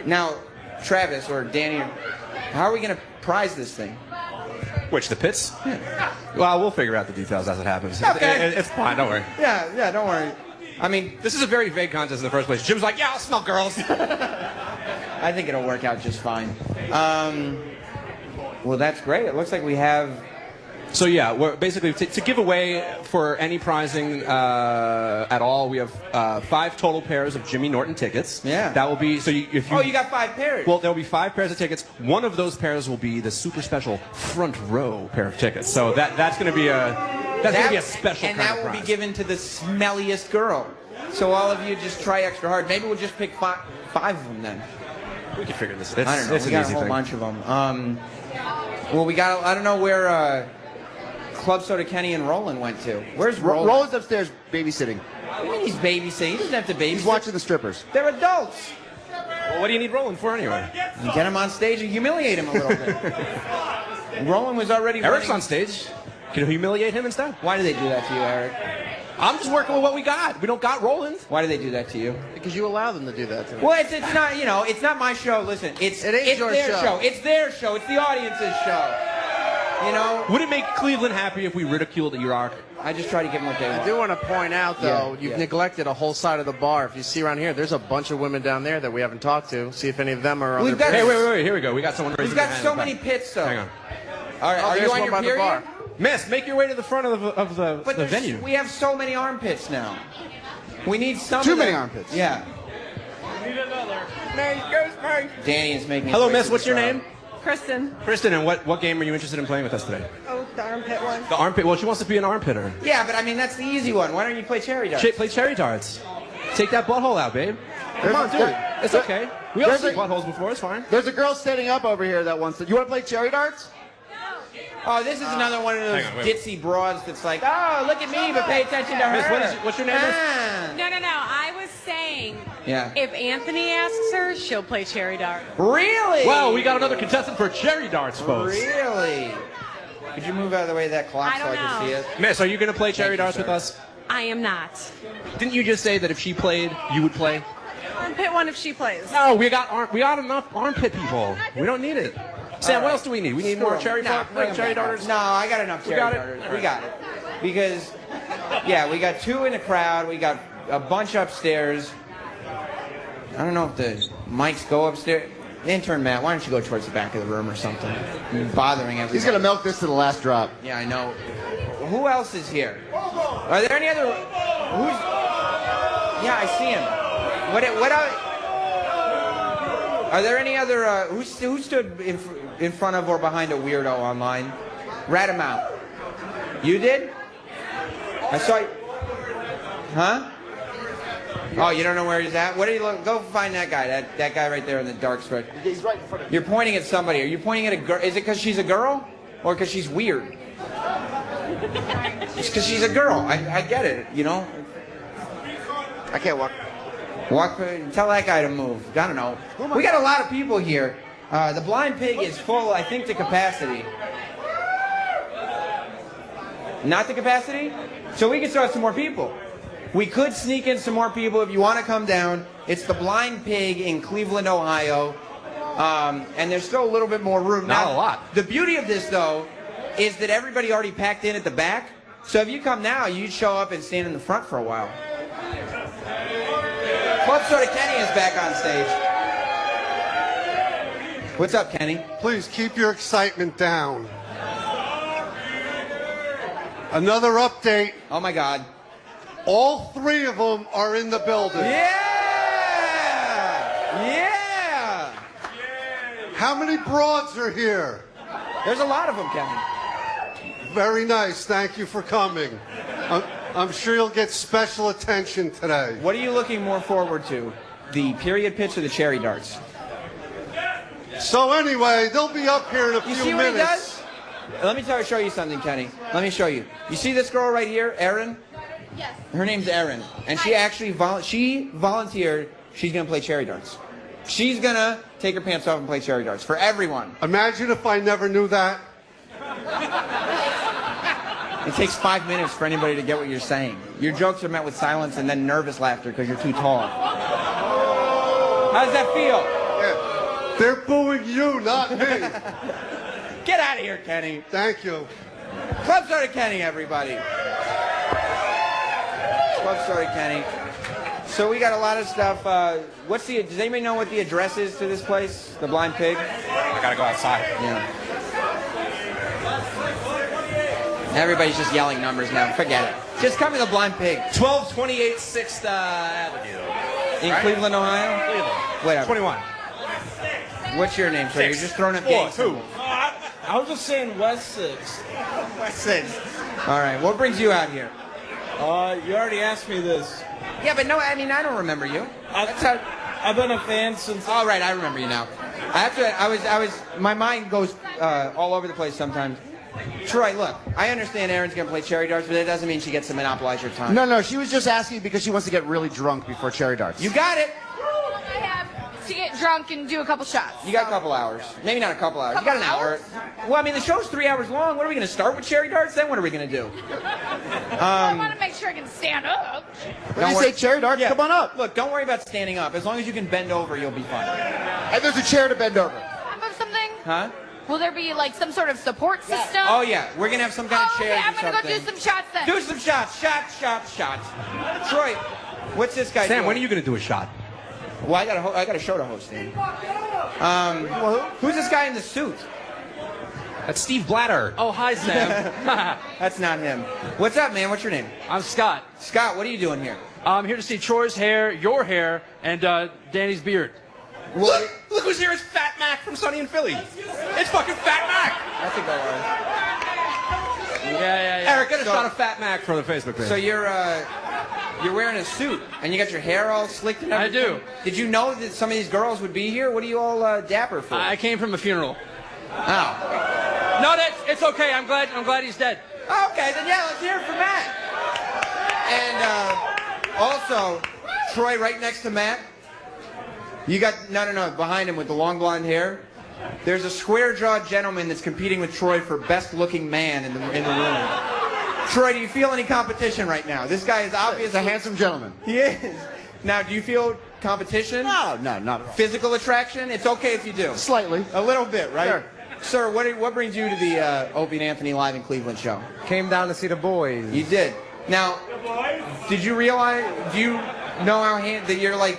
Now, Travis or Danny, how are we gonna prize this thing? Which, the pits? Yeah. Well, we'll figure out the details as it happens. Okay. It's fine, don't worry. Yeah, don't worry. I mean, this is a very vague contest in the first place. Jim's like, yeah, I'll smell girls. I think it'll work out just fine. Well, that's great. It looks like we have... So yeah, we're basically to give away for any prizing at all, we have 5 total pairs of Jimmy Norton tickets. Yeah. That will be so. If you you got 5 pairs. Well, there will be 5 pairs of tickets. One of those pairs will be the super special front row pair of tickets. So that's going to be a special. And kind that of will prize. be given to the smelliest girl. So all of you just try extra hard. Maybe we'll just pick five of them then. We can figure this. I don't know. We got a whole bunch of them. Well, we got. I don't know where Club Soda Kenny and Roland went to. Where's Roland? Roland's upstairs babysitting. What do you mean he's babysitting? He doesn't have to babysit. He's watching the strippers. They're adults. Well, what do you need Roland for anyway? You get him on stage and humiliate him a little bit. Roland was already Eric's running. on stage. Can you humiliate him instead? Why do they do that to you, Eric? I'm just working with what we got. We don't got Roland. Why do they do that to you? Because you allow them to do that to me. Well, it's not, you know, it's not my show. Listen, it's your their show. It's their show. It's the audience's show. You know? Would it make Cleveland happy if we ridiculed Iraq? I just try to give them what they want. I do want to point out, though, you've yeah. neglected a whole side of the bar. If you see around here, there's a bunch of women down there that we haven't talked to. See if any of them are on We've their got- Hey, wait. Here we go. We got someone raising We've their got hand so in the many back. pits, though. Hang on. All right, are there's you on one your by the period? bar. Miss, make your way to the front of the But there's- venue. we have so many armpits now. We need some. Too of many them. armpits. Yeah. Need another. Danny is making. Hello, his way Miss. to What's the your crowd. name? Kristen. Kristen, and what game are you interested in playing with us today? Oh, the armpit one. The armpit. Well, she wants to be an armpitter. Yeah, but I mean that's the easy one. Why don't you play cherry darts? Play cherry darts. Take that butthole out, babe. Come on, do it. It's okay. We all see buttholes before. It's fine. There's a girl standing up over here that wants to. You want to play cherry darts? Oh, this is another one of those Hang on, wait. ditzy broads that's like, oh, look at me, but pay attention to her. Miss, what's your name? Miss? Ah. No. I was saying, Yeah. if Anthony asks her, she'll play cherry dart. Really? Wow, we got another contestant for cherry darts, folks. Really? Could you move out of the way of that clock I so I don't can see know. it? Miss, are you going to play cherry you, darts sir. with us? I am not. Didn't you just say that if she played, you would play? Armpit one if she plays. No, we got enough armpit people. We don't need it. Sam, what else do we need? We need more cherry darters? No, I got enough cherry got it? darters. All We right. got it. Because, yeah, we got 2 in the crowd. We got a bunch upstairs. I don't know if the mics go upstairs. Intern Matt, why don't you go towards the back of the room or something? You're bothering everybody. He's gonna milk this to the last drop. Yeah, I know. Who else is here? Are there any other? Who's? Yeah, I see him. Are there any other? Who stood in front of or behind a weirdo online? Rat him out. You did? I saw you. Huh? Oh, you don't know where he's at? What are you looking? Go find that guy. That guy right there in the dark spread. He's right in front of you. You're pointing at somebody. Are you pointing at a girl? Is it because she's a girl, or because she's weird? It's because she's a girl. I get it. You know. I can't walk. Tell that guy to move. I don't know. We got a lot of people here. The Blind Pig is full, I think, to capacity. Not to capacity? So we can start some more people. We could sneak in some more people if you want to come down. It's the Blind Pig in Cleveland, Ohio. And there's still a little bit more room. Not Now, a lot. The beauty of this, though, is that everybody already packed in at the back. So if you come now, you'd show up and stand in the front for a while. Club Soda Kenny is back on stage. What's up, Kenny? Please keep your excitement down. Another update. Oh, my God. All 3 of them are in the building. Yeah! Yeah! How many broads are here? There's a lot of them, Kenny. Very nice. Thank you for coming. I'm sure you'll get special attention today. What are you looking more forward to? The period pitch or the cherry darts? So anyway, they'll be up here in a You few see what he minutes. does? Let me show you something, Kenny. Let me show you. You see this girl right here, Erin? Yes. Her name's Erin, and she actually volunteered. She's gonna play cherry darts. She's gonna take her pants off and play cherry darts for everyone. Imagine if I never knew that. It takes 5 minutes for anybody to get what you're saying. Your jokes are met with silence and then nervous laughter because you're too tall. How does that feel? Yeah. They're booing you, not me. Get out of here, Kenny. Thank you. Club Soda Kenny, everybody. Club Soda Kenny. So we got a lot of stuff. Does anybody know what the address is to this place? The Blind Pig? I gotta go outside. Yeah. Everybody's just yelling numbers now. Forget it. Just come to the Blind Pig. 1228 6th Avenue. In Cleveland, Ohio? Cleveland. Whatever. 21. What's your name, sir? You're just throwing up 4, gang 2. symbols. I was just saying West 6. West 6. All right. What brings you out here? You already asked me this. Yeah, but no, I mean, I don't remember you. That's how... I've been a fan since. All right, I remember you now. My mind goes all over the place sometimes. Troy, look, I understand Erin's going to play cherry darts, but that doesn't mean she gets to monopolize your time. No, she was just asking because she wants to get really drunk before cherry darts. You got it. I have to get drunk and do a couple shots. You got a couple hours. Maybe not a couple hours. You got an hour. Well, I mean, the show's 3 hours long. What are we going to start with cherry darts? Then what are we going to do? I want to make sure I can stand up. When you say cherry darts, come on up. Look, don't worry about standing up. As long as you can bend over, you'll be fine. And there's a chair to bend over. Of something? Huh? Will there be like some sort of support system? Oh, yeah. We're going to have some kind of chairs Okay, I'm or going to go something. do some shots then. Do some shots. Shots. Troy, what's this guy Sam, doing? when are you going to do a shot? Well, I got a show to host. Who's this guy in the suit? That's Steve Blatter. Oh, hi, Sam. That's not him. What's up, man? What's your name? I'm Scott. Scott, what are you doing here? I'm here to see Troy's hair, your hair, and Danny's beard. Look who's here is Fat Mac from Sunny in Philly. It's fucking Fat Mac. That's a go on. Yeah. Eric, get a shot of Fat Mac for the Facebook page. So you're wearing a suit and you got your hair all slicked and I everything. do. Did you know that some of these girls would be here? What are you all dapper for? I came from a funeral. Oh. No, it's okay. I'm glad he's dead. Okay, then yeah, let's hear it for Matt. And also, Troy, right next to Matt. You got no behind him with the long blonde hair. There's a square-jawed gentleman that's competing with Troy for best-looking man in the room. Troy, do you feel any competition right now? This guy is obviously He's a handsome gentleman. He is. Now, do you feel competition? No, not at all. Physical attraction? It's okay if you do. Slightly. A little bit, right? Sure. Sir, what brings you to the Opie and Anthony Live in Cleveland show? Came down to see the boys. You did. Now, did you realize? Do you know that you're like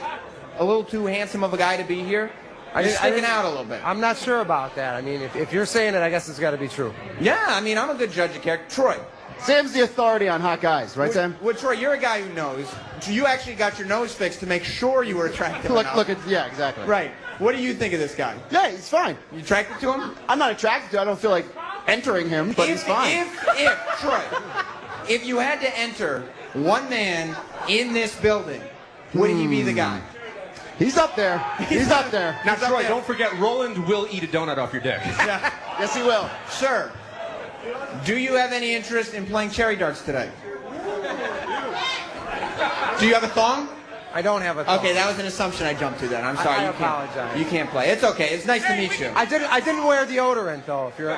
a little too handsome of a guy to be here? You're sticking out a little bit. I'm not sure about that. I mean, if you're saying it, I guess it's got to be true. Yeah, I mean, I'm a good judge of character. Troy. Sam's the authority on hot guys, right, Sam? Well, Troy, you're a guy who knows. You actually got your nose fixed to make sure you were attractive enough. Yeah, exactly. Right. What do you think of this guy? Yeah, he's fine. You attracted to him? I'm not attracted to him. I don't feel like entering him, but he's fine. Troy, if you had to enter one man in this building, would he be the guy? He's up there. He's up there. Now, Troy, don't forget, Roland will eat a donut off your dick. Yeah. Yes, he will. Sir, do you have any interest in playing cherry darts today? Do you have a thong? I don't have a thong. Okay, that was an assumption I jumped to then. I'm sorry. I apologize. You can't play. It's okay. It's nice to meet you. I didn't wear deodorant though. If you're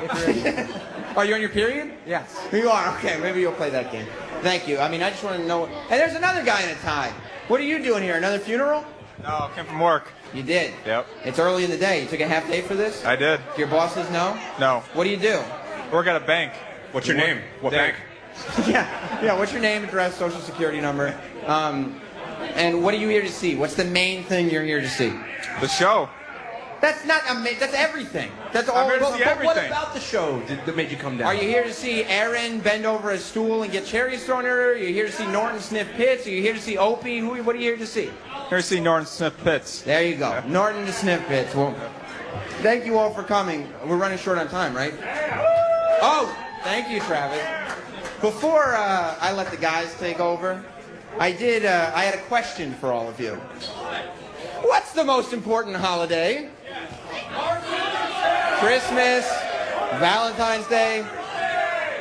Are you on your period? Yes. You are. Okay, maybe you'll play that game. Thank you. I mean, I just want to know. And there's another guy in a tie. What are you doing here? Another funeral? No, I came from work. You did? Yep. It's early in the day. You took a half day for this? I did. Your bosses know? No. What do you do? Work at a bank. What's your name? What bank? Yeah. What's your name, address, social security number? And what are you here to see? What's the main thing you're here to see? The show. That's not amazing. That's everything. That's all. I'm here to see But what everything. about the show that made you come down? Are you here to see Erin bend over a stool and get cherries thrown at her? Are you here to see Norton sniff pits? Are you here to see Opie? What are you here to see? Here to see Norton Smith Pitts. There you go. Norton to sniff pits. Well, thank you all for coming. We're running short on time, right? Oh, thank you, Travis. Before I let the guys take over, I had a question for all of you. What's the most important holiday? Christmas, Valentine's Day.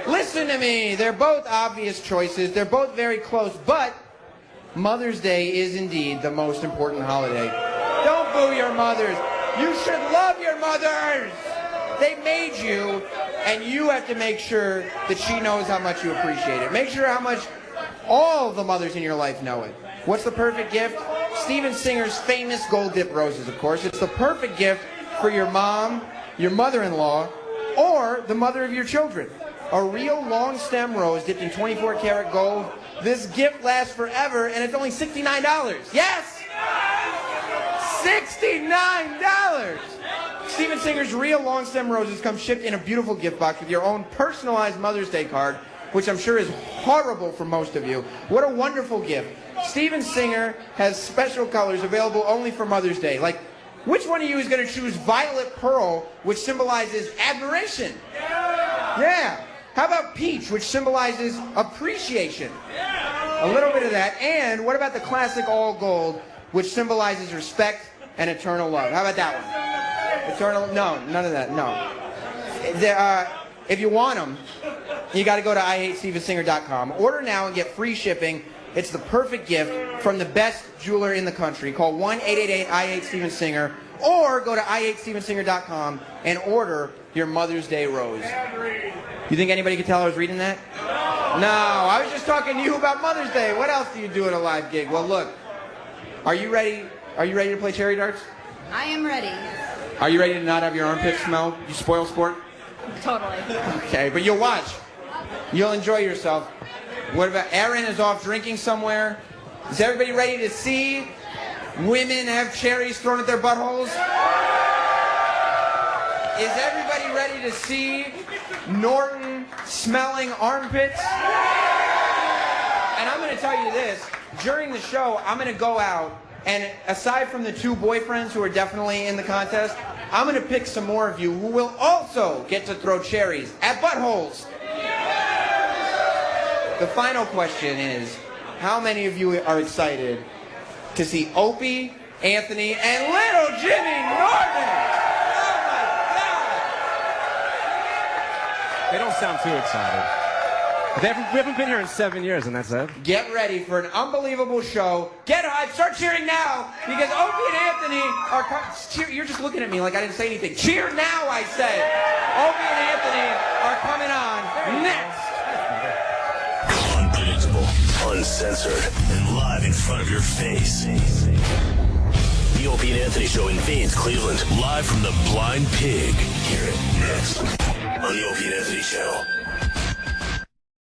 Listen to me. They're both obvious choices. They're both very close, but Mother's Day is indeed the most important holiday. Don't boo your mothers. You should love your mothers. They made you, and you have to make sure that she knows how much you appreciate it. Make sure how much all the mothers in your life know it. What's the perfect gift? Steven Singer's famous gold dip roses, of course. It's the perfect gift for your mom, your mother-in-law, or the mother of your children. A real long stem rose dipped in 24 karat gold. This gift lasts forever, and it's only $69. Yes! $69! Steven Singer's real long stem roses come shipped in a beautiful gift box with your own personalized Mother's Day card, which I'm sure is horrible for most of you. What a wonderful gift. Steven Singer has special colors available only for Mother's Day. Like, which one of you is going to choose Violet Pearl, which symbolizes admiration? Yeah. How about Peach, which symbolizes appreciation? A little bit of that. And what about the classic all gold, which symbolizes respect and eternal love? How about that one? Eternal? No, none of that. No. If you want them, you got to go to IHateStevenSinger.com. Order now and get free shipping. It's the perfect gift from the best jeweler in the country. Call 1-888-I-HATE-STEVEN-SINGER or go to IHateStevenSinger.com and order your Mother's Day rose. You think anybody could tell I was reading that? No, I was just talking to you about Mother's Day. What else do you do at a live gig? Well, look, are you ready? Are you ready to play cherry darts? I am ready. Are you ready to not have your armpits smell? You spoil sport? Totally. Okay, but you'll watch. You'll enjoy yourself. What about Aaron is off drinking somewhere? Is everybody ready to see women have cherries thrown at their buttholes? Is everybody ready to see Norton smelling armpits? And I'm going to tell you this. During the show, I'm going to go out, and aside from the 2 boyfriends who are definitely in the contest, I'm going to pick some more of you who will also get to throw cherries at buttholes. The final question is, how many of you are excited to see Opie, Anthony, and little Jimmy Norton? They don't sound too excited. We haven't been here in 7 years, and that's it. Get ready for an unbelievable show. Get hyped. Start cheering now because Opie and Anthony are you're just looking at me like I didn't say anything. Cheer now, I said. Opie and Anthony are coming on next. Unpredictable, uncensored, and live in front of your face. The Opie and Anthony Show in Phoenix, Cleveland, live from the Blind Pig. Hear it next on the Opie and Anthony Show.